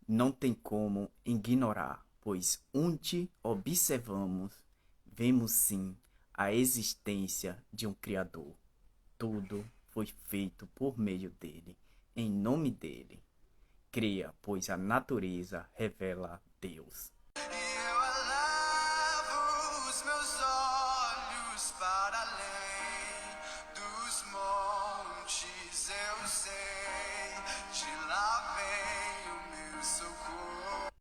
não tem como ignorar, pois onde observamos, vemos sim a existência de um Criador. Tudo foi feito por meio dele, em nome dele. Creia, pois a natureza revela Deus.